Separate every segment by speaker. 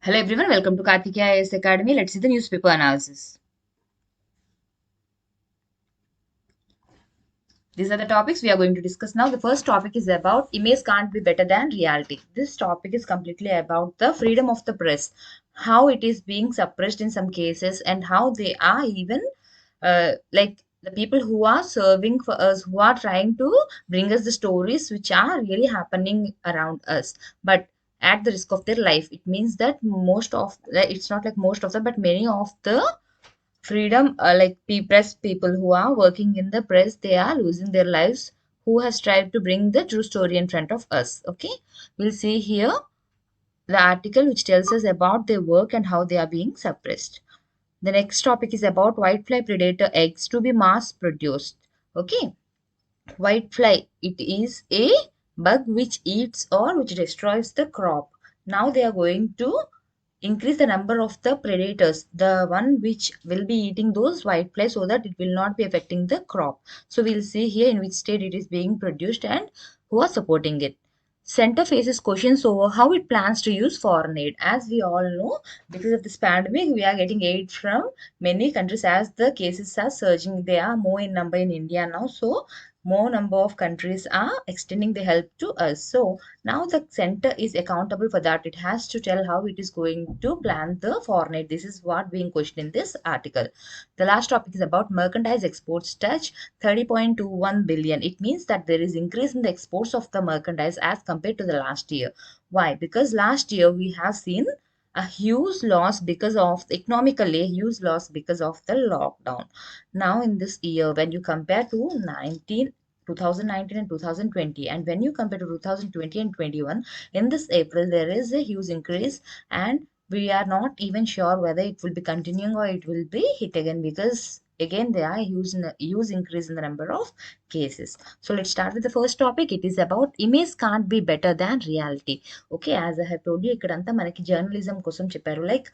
Speaker 1: Hello everyone, welcome to Karthikeya IAS Academy. Let's see the newspaper analysis. These are the topics we are going to discuss now. The first topic is about image can't be better than reality. This topic is completely about the freedom of the press, how it is being suppressed in some cases, and how they are even like the people who are serving for us, who are trying to bring us the stories which are really happening around us, but at the risk of their life. It means that most of it's not like most of them, but many of the freedom like press people who are working in the press, they are losing their lives, who has tried to bring the true story in front of us. Okay, we'll see here the article which tells us about their work and how they are being suppressed. The next topic is about whitefly predator eggs to be mass produced. Okay, whitefly, it is a bug which eats or which destroys the crop. Now they are going to increase the number of the predators, the one which will be eating those whiteflies, so that it will not be affecting the crop. So we'll see here in which state it is being produced and who are supporting it. Center faces questions over how it plans to use foreign aid. As we all know, because of this pandemic, we are getting aid from many countries as the cases are surging. They are more in number in India now. So more number of countries are extending the help to us. So now the center is accountable for that. It has to tell how it is going to plan the foreign aid. This is what being questioned in this article. The last topic is about merchandise exports touch 30.21 billion. It means that there is increase in the exports of the merchandise as compared to the last year. Why? Because last year we have seen a huge loss because of economically a huge loss because of the lockdown. Now in this year, when you compare to 2019 and 2020, and when you compare to 2020 and 21, in this April there is a huge increase, and we are not even sure whether it will be continuing or it will be hit again, because again there are huge increase in the number of cases. So let's start with the first topic. It is about image can't be better than reality. Okay, as I have told you, ikkadanta manaki journalism kosam చెప్పారు. Like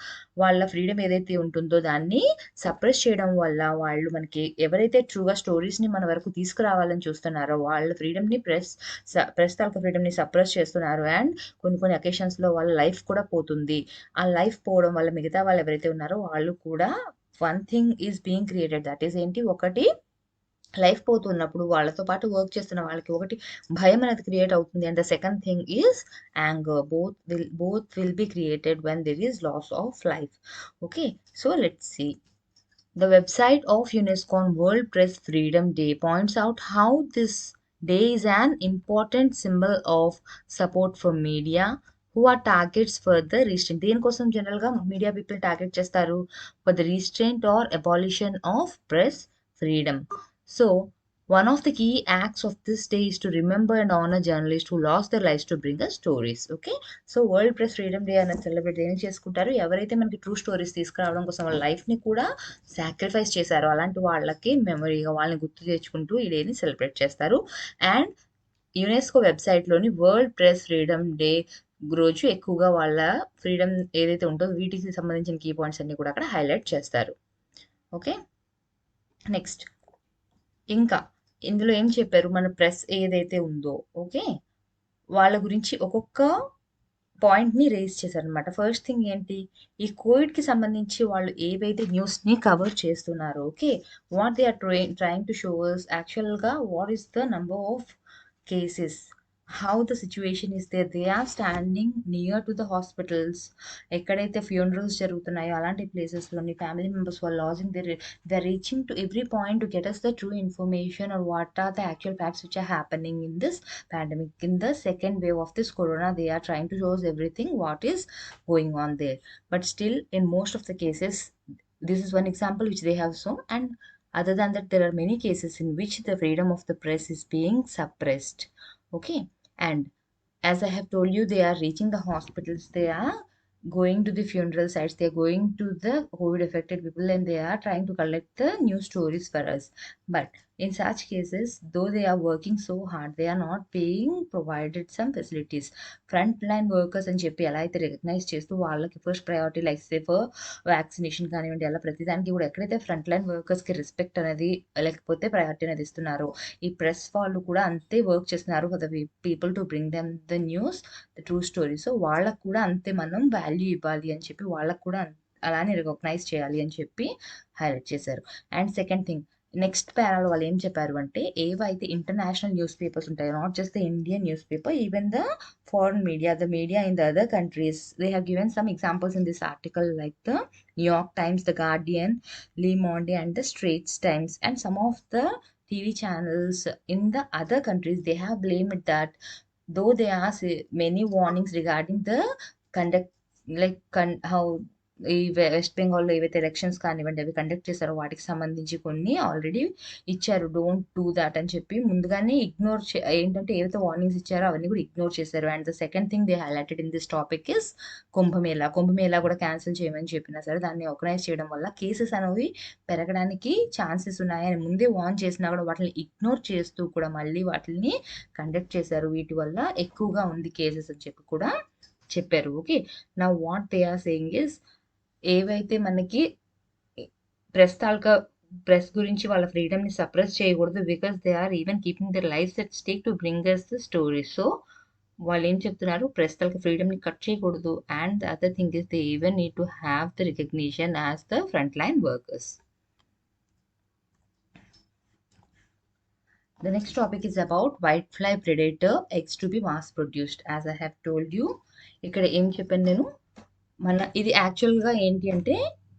Speaker 1: వాళ్ళ freedom ఏదైతే ఉంటుందో దాన్ని suppress చేయడం వల్ల వాళ్ళు మనకి ఎవరైతే ట్రూగా స్టోరీస్ని మన వరకు తీసుకురావాలని చూస్తున్నారో వాళ్ళ ఫ్రీడమ్ని ప్రెస్ తాలూకా ఫ్రీడమ్ని సప్రెస్ చేస్తున్నారు. అండ్ కొన్ని అకేషన్స్లో వాళ్ళ లైఫ్ కూడా పోతుంది. ఆ లైఫ్ పోవడం వల్ల మిగతా వాళ్ళు ఎవరైతే ఉన్నారో వాళ్ళు కూడా one thing is being created. That is ఏంటి, ఒకటి లైఫ్ పోతున్నప్పుడు వాళ్ళతో పాటు వర్క్ చేస్తున్న వాళ్ళకి ఒకటి భయం అనేది క్రియేట్ అవుతుంది. And the second thing is anger. Both will be created when there is loss of life. Okay, so let's see. The website of UNESCO on World Press Freedom Day points out how this day is an important symbol of support for media who are targets for the restraint. దేనికోసం జనరల్గా media people target చేస్తారు? For the restraint or abolition of press freedom. So one of the key acts of this day is to remember and honor journalists who lost their lives to bring us stories. Okay, so world press freedom day అనేది celebrate ఏం చేసుకుంటారు? ఎవరైతే మనకి true stories తీసుకురావడం కోసం వాళ్ళ లైఫ్ని కూడా సాక్రిఫైస్ చేశారో అలాంటి వాళ్ళకి మెమరీగా వాళ్ళని గుర్తు తెచ్చుకుంటూ ఈ డేని సెలబ్రేట్ చేస్తారు. అండ్ యునెస్కో వెబ్సైట్లోని వరల్డ్ ప్రెస్ ఫ్రీడమ్ డే రోజు ఎక్కువగా వాళ్ళ ఫ్రీడమ్ ఏదైతే ఉంటుందో వీటికి సంబంధించిన కీ పాయింట్స్ అన్ని కూడా అక్కడ హైలైట్ చేస్తారు. ఓకే, నెక్స్ట్ ఇంకా ఇందులో ఏం చెప్పారు, మన ప్రెస్ ఏదైతే ఉందో ఓకే వాళ్ళ గురించి ఒక్కొక్క పాయింట్ని రేస్ చేశారనమాట. ఫస్ట్ థింగ్ ఏంటి, ఈ కోవిడ్కి సంబంధించి వాళ్ళు ఏవైతే న్యూస్ని కవర్ చేస్తున్నారో okay, what they are trying to shows యాక్చువల్గా what is the number of cases, how the situation is there. They are standing near to the hospitals. ఎక్కడైతే ఫ్యూనరల్స్ జరుగుతున్నాయో అలాంటి ప్లేసెస్లోని ఫ్యామిలీ మెంబర్స్ వాళ్ళు lodging they're reaching to every point to get us the true information or what are the actual facts which are happening in this pandemic. In the second wave of this corona, they are trying to show us everything what is going on there. But still, in most of the cases, this is one example which they have shown. And other than that, there are many cases in which the freedom of the press is being suppressed. Okay, and as I have told you, they are reaching the hospitals, they are going to the funeral sites, they are going to the COVID affected people, and they are trying to collect the news stories for us. But in such cases, though they are working so hard, they are not being provided some facilities. Frontline workers అని చెప్పి ఎలా అయితే recognise చేస్తూ వాళ్ళకి first priority like say for vaccination కానివ్వండి, అలా ప్రతిదానికి కూడా ఎక్కడైతే ఫ్రంట్ లైన్ వర్కర్స్కి రెస్పెక్ట్ అనేది లేకపోతే ప్రయారిటీ అనేది ఇస్తున్నారో, ఈ ప్రెస్ వాళ్ళు కూడా అంతే వర్క్ చేస్తున్నారు for the people to bring them the news, the true story. So వాళ్ళకు కూడా అంతే మనం వాల్యూ ఇవ్వాలి అని చెప్పి వాళ్ళకు కూడా అలానే రికగ్నైజ్ చేయాలి అని చెప్పి హైలైట్ చేశారు. అండ్ సెకండ్ థింగ్, నెక్స్ట్ పేరాలో వాళ్ళు ఏం చెప్పారు అంటే ఏవైతే ఇంటర్నేషనల్ న్యూస్ పేపర్స్ ఉంటాయో, not just the Indian news paper, even the foreign media, the media in the other countries, they have given some examples in this article like the New York Times, the Guardian, Le Monde and the Straits Times, and some of the TV channels in the other countries, they have blamed that though there are many warnings regarding the conduct, like how ఈ west బెంగాల్లో ఏవైతే elections కానివ్వండి అవి conduct చేశారో వాటికి సంబంధించి కొన్ని already ఇచ్చారు, డోంట్ డూ దాట్ అని చెప్పి ముందుగానే ఇగ్నోర్ ఏంటంటే ఏవైతే వార్నింగ్స్ ఇచ్చారో అవన్నీ కూడా ఇగ్నోర్ చేశారు. And the second thing they highlighted in this topic is Kumbh Mela కూడా క్యాన్సిల్ చేయమని చెప్పినా సరే దాన్ని ఆర్గనైజ్ చేయడం వల్ల కేసెస్ అనేవి పెరగడానికి ఛాన్సెస్ ఉన్నాయని ముందే వార్న్ చేసినా కూడా వాటిని ఇగ్నోర్ చేస్తూ కూడా మళ్ళీ వాటిని కండక్ట్ చేశారు, వీటి వల్ల ఎక్కువగా ఉంది కేసెస్ అని చెప్పి కూడా చెప్పారు. ఓకే, నా what they are saying is ఏవైతే మనకి ప్రెస్ గురించి వాళ్ళ ఫ్రీడమ్ ని సప్రెస్ చేయకూడదు, because they are even keeping their life at stake to bring us the story. So వాళ్ళు ఏం చెప్తున్నారు, ప్రెస్ తాలూకా ఫ్రీడమ్ ని కట్ చేయకూడదు. And the other thing is they even need to have the recognition as the front line workers. The next topic is about whitefly predator eggs to be mass produced. As I have told you, ఇక్కడ ఏం చెప్పాను నేను, ఇది యాక్చువల్గా ఏంటి అంటే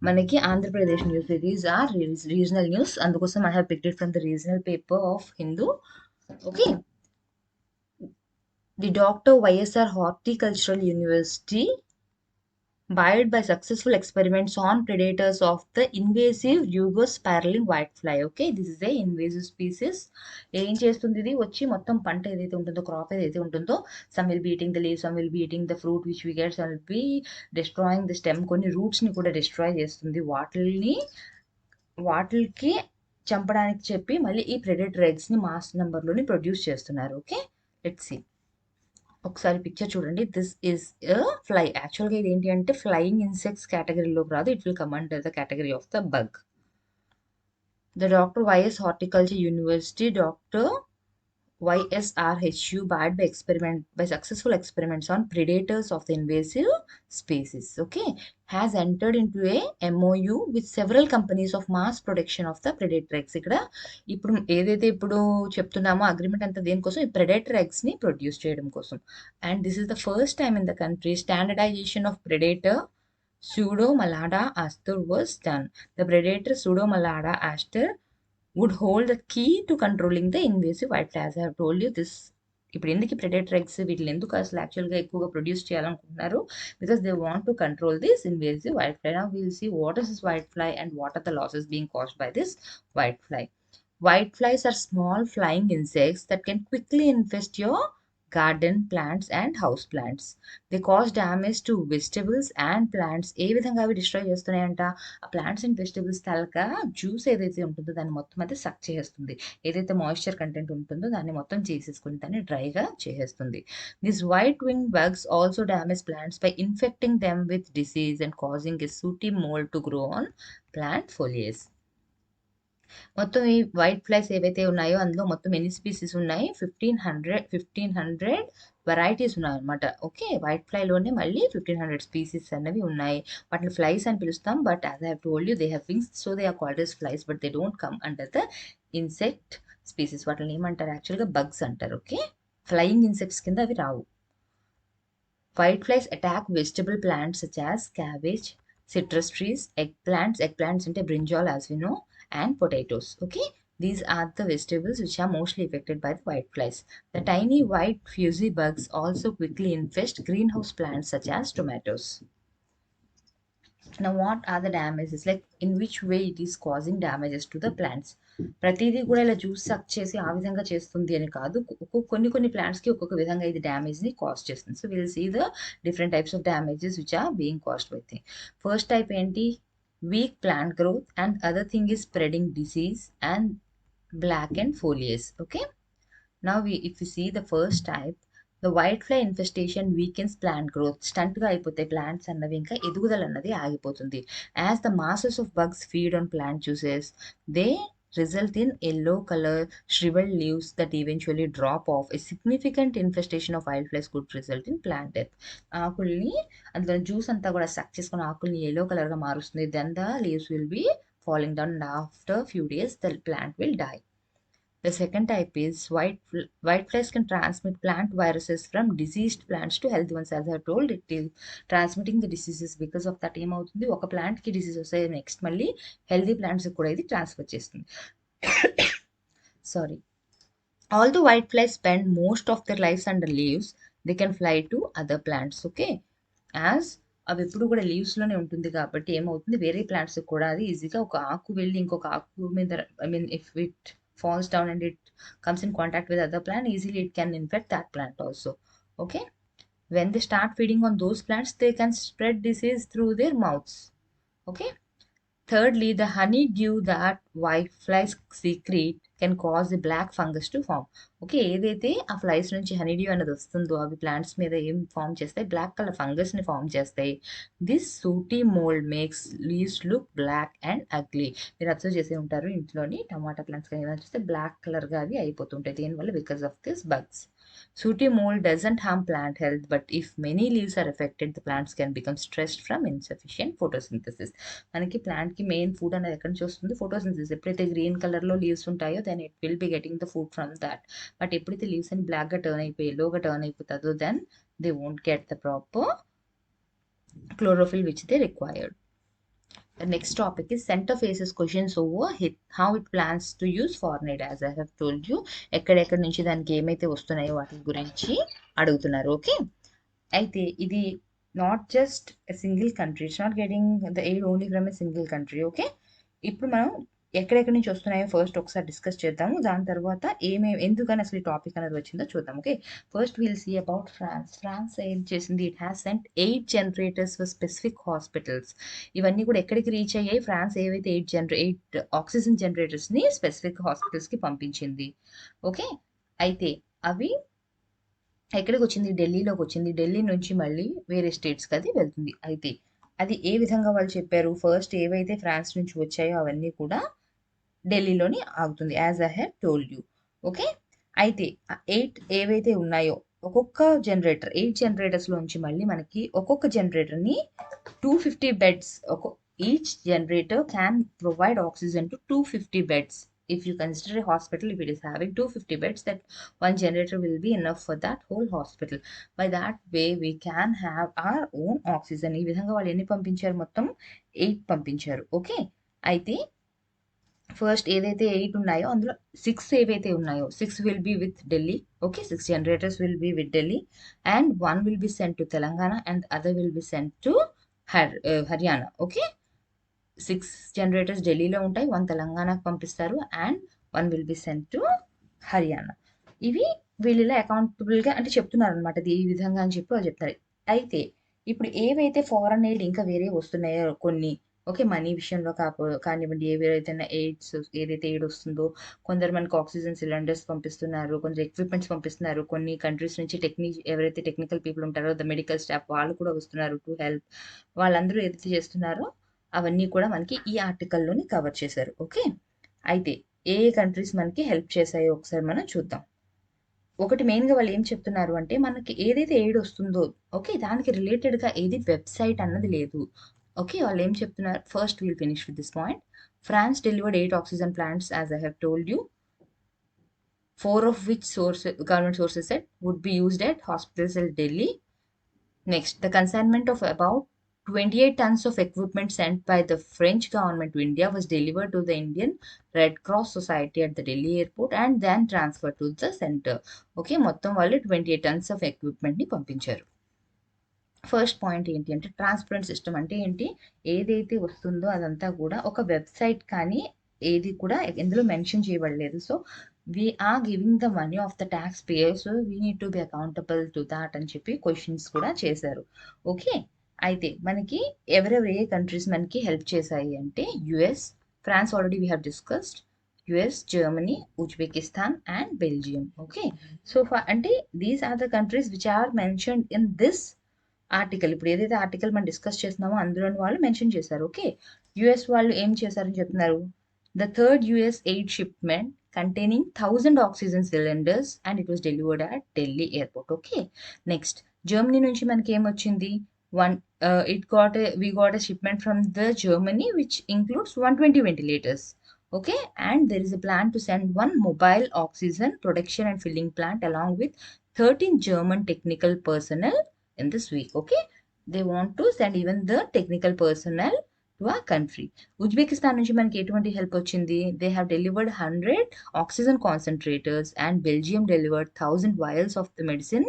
Speaker 1: మనకి Andhra Pradesh news, these are regional news, అందుకోసం I have picked it from the regional paper of Hindu. Okay, the doctor YSR horticultural university bred by successful experiments on predators of the invasive Yugo-spiraling whitefly. Okay, this is a invasive species. ఏం చేస్తుంది, ఇది వచ్చి మొత్తం పంట ఏదైతే ఉంటుందో, crop ఏదైతే ఉంటుందో, some will be eating the leaves, some will be eating the fruit which we get, some will be destroying the stem, కొన్ని రూట్స్ ని కూడా డిస్ట్రాయ్ చేస్తుంది. వాటికి చంపడానికి చెప్పి మళ్ళీ ఈ ప్రెడేటర్ ఎగ్స్ ని మాస్ నెంబర్ లోని ప్రొడ్యూస్ చేస్తున్నారు. Okay, let's see. ఒకసారి పిక్చర్ చూడండి, దిస్ ఈస్ ఫ్లై. యాక్చువల్గా ఇది ఏంటి అంటే ఫ్లయింగ్ ఇన్సెక్ట్స్ కేటగిరీలోకి రాదు, it will come under the category of the bug. The doctor YS horticulture university, doctor YSRHU, bred by successful experiments on predators of the invasive species, okay, has entered into a MOU with several companies of mass production of the predator eggs. ఇక్కడ ఇప్పుడు ఏదైతే ఇప్పుడు చెప్తున్నామో agreement అంతా దేనికోసం, ఈ predator eggs ని produce చేయడం కోసం. And this is the first time in the country standardization of predator Pseudomalada aster was done. The predator Pseudomalada aster would hold the key to controlling the invasive whitefly. As I have told you, this ఇప్పుడు ఎందుకు predator eggs వీటిని ఎందుకు అసలు యాక్చువల్గా ఎక్కువగా produce చేయాలనుకుంటున్నారు, because they want to control this invasive white fly. Now will see what is this white fly and what are the losses being caused by this white fly. White flies are small flying insects that can quickly infest your garden plants and house plants. They cause damage to vegetables and plants. ఏ విధంగా అవి destroy చేస్తున్నాయంట, ఆ plants and vegetables taluka juice ఏదైతే ఉంటుందో దాన్ని మొత్తం అయితే సక్ చేసేస్తుంది, ఏదైతే మాయిశ్చర్ కంటెంట్ ఉంటుందో దాన్ని మొత్తం చేసేసుకుని దాన్ని డ్రైగా చేసేస్తుంది. These white winged bugs also damage plants by infecting them with disease and causing a sooty mold to grow on plant foliage. మొత్తం ఈ వైట్ ఫ్లైస్ ఏవైతే ఉన్నాయో అందులో మొత్తం ఎన్ని స్పీసీస్ ఉన్నాయి, 1500 వెరైటీస్ ఉన్నాయి అనమాట. ఓకే, వైట్ ఫ్లైలోనే మళ్ళీ 1500 స్పీసీస్ అనేవి ఉన్నాయి. వాటిని ఫ్లైస్ అని పిలుస్తాం, but as I have told you they have wings, so they are called as flies, but they don't come under the insect species. వాటిని ఏమంటారు, యాక్చువల్గా బగ్స్ అంటారు. ఓకే, ఫ్లయింగ్ ఇన్సెక్ట్స్ కింద అవి రావు. White flies attack vegetable plants such as cabbage, citrus trees, eggplants అంటే brinjal as we know, and potatoes. Okay, these are the vegetables which are mostly affected by the white flies. The tiny white fuzzy bugs also quickly infest greenhouse plants such as tomatoes. Now what are the damages, like in which way it is causing damages to the plants? ప్రతిదీ కూడా ఇలా juice సక్ చేసి ఆ విధంగా చేస్తుంది అని కాదు, కొన్ని ప్లాంట్స్కి ఒక్కొక్క విధంగా ఇది డ్యామేజ్ని కాస్ట్ చేస్తుంది. So will see the different types of damages which are being caused by thing. First type ఏంటి, weak plant growth, and other thing is spreading disease and blackened foliage. Okay, now if we see the first type, the whitefly infestation weakens plant growth. Stunt గా అయిపోతాయి plants అన్నవి, ఇంకా ఎదుగుదల అన్నది ఆగిపోతుంది. As the masses of bugs feed on plant juices, they result in yellow color shriveled leaves that eventually drop off. A significant infestation of wildflies could result in plant death. ఆకుల్ని అందులో juice అంతా కూడా సక్ చేసుకుని ఆకుల్ని yellow color గా మారుస్తుంది. Then the leaves will be falling down and after few days the plant will die. The second type is whiteflies can transmit plant viruses from diseased plants to healthy ones. As I told, it is transmitting the diseases. Because of that ఏమవుతుంది, ఒక plant కి disease వస్తే next మళ్ళీ healthy plants కూడా ఇది transfer చేస్తుంది. Sorry. Although whiteflies spend most of their lives under leaves, they can fly to other plants. Okay, as అవి ఎప్పుడు కూడా లీవ్స్ లోనే ఉంటుంది కాబట్టి ఏమవుతుంది, వేరే ప్లాంట్స్ కూడా అది ఈజీగా ఒక ఆకు వెళ్ళి ఇంకొక ఆకు మీద, I mean if it falls down and it comes in contact with other plant, easily it can infect that plant also. Okay, when they start feeding on those plants, they can spread disease through their mouths. Okay, thirdly, the honeydew that whiteflies secrete can cause a black fungus to form. Okay, ఏదైతే ఆ flies నుంచి honeydew అనేది వస్తుందో అవి plants మీద ఏం form చేస్తాయి, black colour fungus ని ఫామ్ చేస్తాయి. This sooty mould makes leaves look black and ugly. మీరు అబ్జర్వ్ చేసే ఉంటారు, ఇంట్లోని టమాటా ప్లాంట్స్ ఏదైనా చూస్తే బ్లాక్ కలర్ గా అవి అయిపోతుంటాయి. దీనివల్ల because of this bugs. Sooty mold doesn't harm plant health, but if many leaves are affected, the plants can become stressed from insufficient photosynthesis. మనకి ప్లాంట్ కి మెయిన్ ఫుడ్ అనేది ఎక్కడి నుంచి వస్తుంది, ఫోటోసింథసిస్. ఎప్పుడైతే గ్రీన్ కలర్ లో లీవ్స్ ఉంటాయో then it will be getting the food from that. But ఎప్పుడైతే లీవ్స్ అని బ్లాక్ గా టర్న్ అయిపోయి ఎల్లోగా టర్న్ అయిపోతుందో then they won't get the proper chlorophyll which they required. The next topic is center faces questions over how it plans to use foreign-aid. As I have told you, ఎక్కడెక్కడ నుంచి దానికి ఏమైతే వస్తున్నాయో వాటి గురించి అడుగుతున్నారు. ఓకే, అయితే ఇది not just a single country, it's not getting the aid only from a single country. Okay, ఇప్పుడు మనం ఎక్కడెక్కడి నుంచి వస్తున్నాయో ఫస్ట్ ఒకసారి డిస్కస్ చేద్దాము. దాని తర్వాత ఎందుకని అసలు ఈ టాపిక్ అనేది వచ్చిందో చూద్దాం. Okay, first will see about France. France ఏం చేసింది, it has sent 8 generators for specific hospitals. ఇవన్నీ కూడా ఎక్కడికి రీచ్ అయ్యాయి, ఫ్రాన్స్ ఏవైతే 8 ఆక్సిజన్ జనరేటర్స్ ని స్పెసిఫిక్ హాస్పిటల్స్ కి పంపించింది. ఓకే, అయితే అవి ఎక్కడికి వచ్చింది, ఢిల్లీలోకి వచ్చింది. ఢిల్లీ నుంచి మళ్ళీ వేరే స్టేట్స్కి అది వెళ్తుంది. అయితే అది ఏ విధంగా వాళ్ళు చెప్పారు, ఫస్ట్ ఏవైతే ఫ్రాన్స్ నుంచి వచ్చాయో అవన్నీ కూడా ఢిల్లీలోని ఆగుతుంది, as I have told you. Okay, అయితే 8 ఏవైతే ఉన్నాయో ఒక్కొక్క జనరేటర్ 8 జనరేటర్స్ లోంచి మళ్ళీ మనకి ఒక్కొక్క జనరేటర్ ని 250 beds, each generator can provide oxygen to 250 beds. If you consider a hospital, if it is having 250 beds, that one generator will be enough for that whole hospital. By that way we can have our own oxygen. ఈ విధంగా వాళ్ళు ఎన్ని పంపించారు, మొత్తం 8 పంపించారు. Okay, అయితే first ఏదైతే 8 ఉన్నాయో అందులో 6 ఏవైతే ఉన్నాయో 6 will be with Delhi. Okay, 6 generators will be with Delhi and 1 will be sent to Telangana and other will be sent to Haryana. Okay, 6 generators ఢిల్లీలో ఉంటాయి, 1 తెలంగాణకు పంపిస్తారు and 1 will be sent to Haryana. ఇవి వీళ్ళ అకౌంటబుల్గా అంటే చెప్తున్నారు అనమాట, ఇది ఈ విధంగా అని చెప్పి వాళ్ళు చెప్తారు. అయితే ఇప్పుడు ఏవైతే ఫారెన్ ఎయిడ్ ఇంకా వేరే వస్తున్నాయో కొన్ని, ఓకే, మనీ విషయంలో కానివ్వండి, ఏవైతే ఎయిడ్స్ ఏదైతే ఎయిడ్ వస్తుందో, కొందరు మనకు ఆక్సిజన్ సిలిండర్స్ పంపిస్తున్నారు, కొందరు ఎక్విప్మెంట్స్ పంపిస్తున్నారు, కొన్ని కంట్రీస్ నుంచి ఎవరైతే టెక్నికల్ పీపుల్ ఉంటారో ద మెడికల్ స్టాఫ్ వాళ్ళు కూడా వస్తున్నారు టు హెల్ప్. వాళ్ళందరూ ఏదైతే చేస్తున్నారో అవన్నీ కూడా మనకి ఈ ఆర్టికల్లోని కవర్ చేశారు. ఓకే, అయితే ఏ కంట్రీస్ మనకి హెల్ప్ చేశాయో ఒకసారి మనం చూద్దాం. ఒకటి మెయిన్గా వాళ్ళు ఏం చెప్తున్నారు అంటే, మనకి ఏదైతే ఎయిడ్ వస్తుందో ఓకే దానికి రిలేటెడ్గా ఏది వెబ్సైట్ అన్నది లేదు. ఓకే, వాళ్ళు ఏం చెప్తున్నారు, first will finish with this point. France delivered 8 oxygen plants as I have told you, 4 of which government sources said would be used at hospitals in Delhi. Next, the consignment of about 28 tons of equipment sent by the French government to India was delivered to the Indian Red Cross Society at the Delhi airport and then transferred to the center. Okay, మొత్తం వాళ్ళు 28 tons of equipment ని పంపించారు. First point ఏంటి అంటే, transparent system అంటే ఏంటి, ఏదైతే వస్తుందో అదంతా కూడా ఒక వెబ్సైట్ కానీ ఏది కూడా ఎందులో మెన్షన్ చేయబడలేదు. So we are giving the money of the taxpayer, so we need to be accountable to that అని చెప్పి క్వశ్చన్స్ కూడా చేశారు. ఓకే, అయితే మనకి ఎవరెవరు ఏ కంట్రీస్ మనకి హెల్ప్ చేశాయి అంటే, US, France already we have discussed, US, Germany, Uzbekistan and Belgium. Okay, so అంటే these are the countries which are mentioned in this article. ఇప్పుడు ఏదైతే ఆర్టికల్ మనం డిస్కస్ చేస్తున్నామో అందులోని వాళ్ళు మెన్షన్ చేశారు. ఓకే, యుఎస్ వాళ్ళు ఏం చేశారని చెప్తున్నారు, The third US aid shipment containing 1,000 oxygen cylinders and it was delivered at Delhi airport. Okay. Next, Germany నుంచి మనకి ఏమొచ్చింది? We got a shipment from the Germany which includes 120 ventilators. Okay, and there is a plan to send one mobile oxygen production and filling plant along with 13 German technical personnel in this week. Okay, they want to send even the technical personnel to our country. Uzbekistan నుంచి మనకి ఎటువంటి help వచ్చింది? They have delivered 100 oxygen concentrators and Belgium delivered 1000 vials of the medicine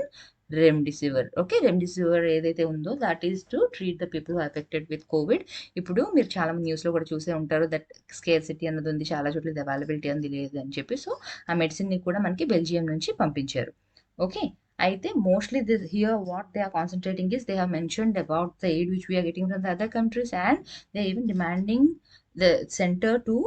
Speaker 1: remdesivir. Okay, remdesivir ఏదైతే ఉందో that is to treat the people affected with Covid. ఇప్పుడు మీరు చాలా మంది న్యూస్లో కూడా చూసే ఉంటారు దట్ స్కేర్సిటీ అన్నది ఉంది, చాలా చోట్ల అవైలబిలిటీ అనేది లేదు అని చెప్పి. సో ఆ మెడిసిన్ని కూడా మనకి బెల్జియం నుంచి పంపించారు. ఓకే, అయితే mostly this here what they are concentrating is they have mentioned about the aid which we're getting from the other countries and they even demanding the centre to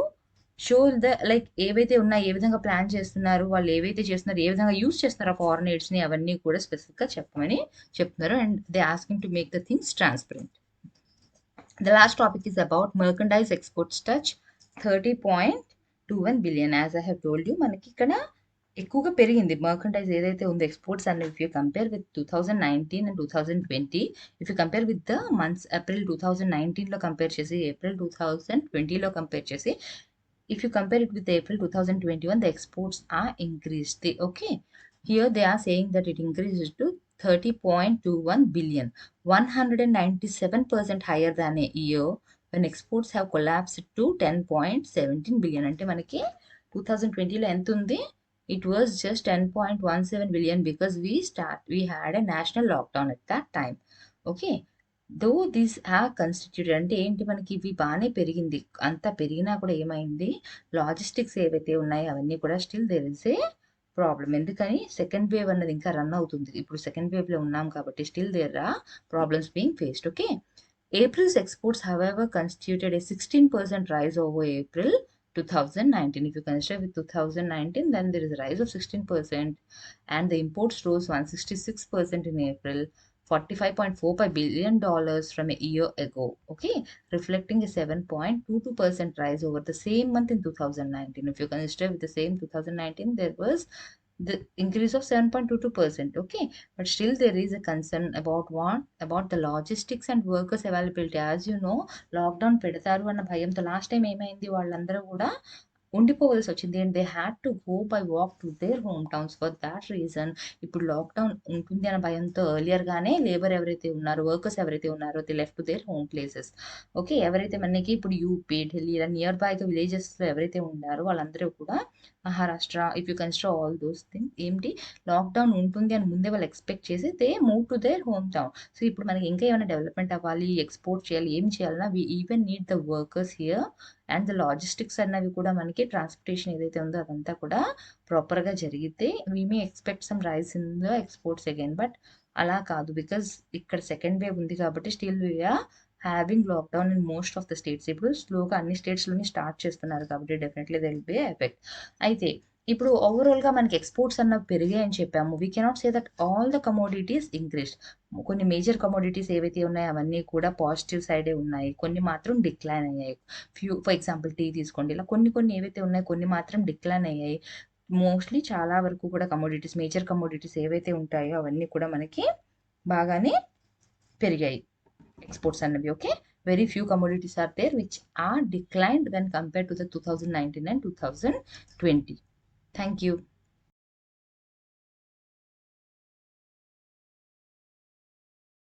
Speaker 1: show the like ఏవైతే ఉన్నాయి, ఏ విధంగా plan చేస్తున్నారు, వాళ్ళు ఏవైతే చేస్తున్నారు, ఏ విధంగా use చేస్తున్నారు ఆ ఫారెన్ ఎయిడ్స్ని, అవన్నీ కూడా స్పెసిఫిక్గా చెప్పమని చెప్తున్నారు. And they asking to make the things transparent. The last topic is about merchandise exports touch 30.21 billion. As I have told you, మనకి ఇక్కడ ఎక్కువగా పెరిగింది మర్కంటైజ్ ఏదైతే ఉందో exports and if you compare with 2019 and 2020, if you compare with the months April 2019లో compare చేసి April 2020లో compare చేసి if you compare it with April 2021, the exports are increased. Okay, here they are saying that it increases to 30.21 billion, 197% higher than a year when exports have collapsed to 10.17 billion. అంటే మనకి 2020లో ఎంత ఉంది? It was just 10.17 billion because we had a national lockdown at that time. Okay, though these have constituted అంటే ఏంటి, మనకి ఇవి బాగానే పెరిగింది. అంత పెరిగినా కూడా ఏమైంది, లాజిస్టిక్స్ ఏవైతే ఉన్నాయో అవన్నీ కూడా still there is a problem. ఎందుకని సెకండ్ వేవ్ అన్నది ఇంకా రన్ అవుతుంది. ఇప్పుడు సెకండ్ వేవ్లో ఉన్నాం కాబట్టి still there are problems being faced. Okay, April's exports, however, constituted a 16% rise over April 2019. If you consider with 2019, then there is a rise of 16%, and the imports rose 166% in April, $45.45 billion from a year ago. Okay, reflecting a 7.22% rise over the same month in 2019. If you consider with the same 2019, there was the increase of 7.22%. Okay, but still there is a concern about what? About the logistics and workers availability. As you know, lockdown పెడతారు అన్న భయంతో last time ఏమైంది, వాళ్ళందరూ కూడా ఉండిపోవలసి వచ్చింది. And they had to go by walk to their home towns. For that reason ఇప్పుడు lockdown ఉంటుంది అన్న భయంతో ఎర్లియర్గానే లేబర్ ఎవరైతే ఉన్నారో, వర్కర్స్ ఎవరైతే ఉన్నారో, they left their home places. Okay, ఎవరైతే మనకి ఇప్పుడు యూపీ, ఢిల్లీ ఇలా నియర్ బైగా విలేజెస్లో ఎవరైతే ఉన్నారో వాళ్ళందరూ కూడా Maharashtra, if you consider all those things, ఏంటి లాక్డౌన్ ఉంటుంది అని ముందే వాళ్ళు ఎక్స్పెక్ట్ చేసి they move to their home town. So ఇప్పుడు మనకి ఇంకా ఏమైనా డెవలప్మెంట్ అవ్వాలి, ఎక్స్పోర్ట్ చేయాలి, ఏం చేయాలన్నా we even need the workers here. And the logistics అన్నవి కూడా మనకి ట్రాన్స్పోర్టేషన్ ఏదైతే ఉందో అదంతా కూడా ప్రాపర్గా జరిగితే we may expect some rise in the exports again. But అలా కాదు, బికాజ్ ఇక్కడ సెకండ్ వేవ్ ఉంది కాబట్టి still we're having lockdown in most of the states. ఇప్పుడు స్లోగా అన్ని స్టేట్స్లోని స్టార్ట్ చేస్తున్నారు కాబట్టి definitely there will be effect. అయితే ఇప్పుడు ఓవరాల్గా మనకి ఎక్స్పోర్ట్స్ అన్న పెరిగాయని చెప్పాము. We cannot say that all the commodities increased. కొన్ని మేజర్ కమోడిటీస్ ఏవైతే ఉన్నాయో అవన్నీ కూడా పాజిటివ్ సైడే ఉన్నాయి, కొన్ని మాత్రం డిక్లైన్ అయ్యాయి. ఫర్ ఎగ్జాంపుల్ టీ తీసుకోండి, ఇలా కొన్ని కొన్ని ఏవైతే ఉన్నాయో కొన్ని మాత్రం డిక్లైన్ అయ్యాయి. మోస్ట్లీ చాలా వరకు కూడా కమోడిటీస్, మేజర్ కమోడిటీస్ ఏవైతే ఉంటాయో అవన్నీ కూడా మనకి బాగానే పెరిగాయి exports అన్నవి. Okay, very few commodities are there which are declined when compared to the 2019 and 2020. Thank you.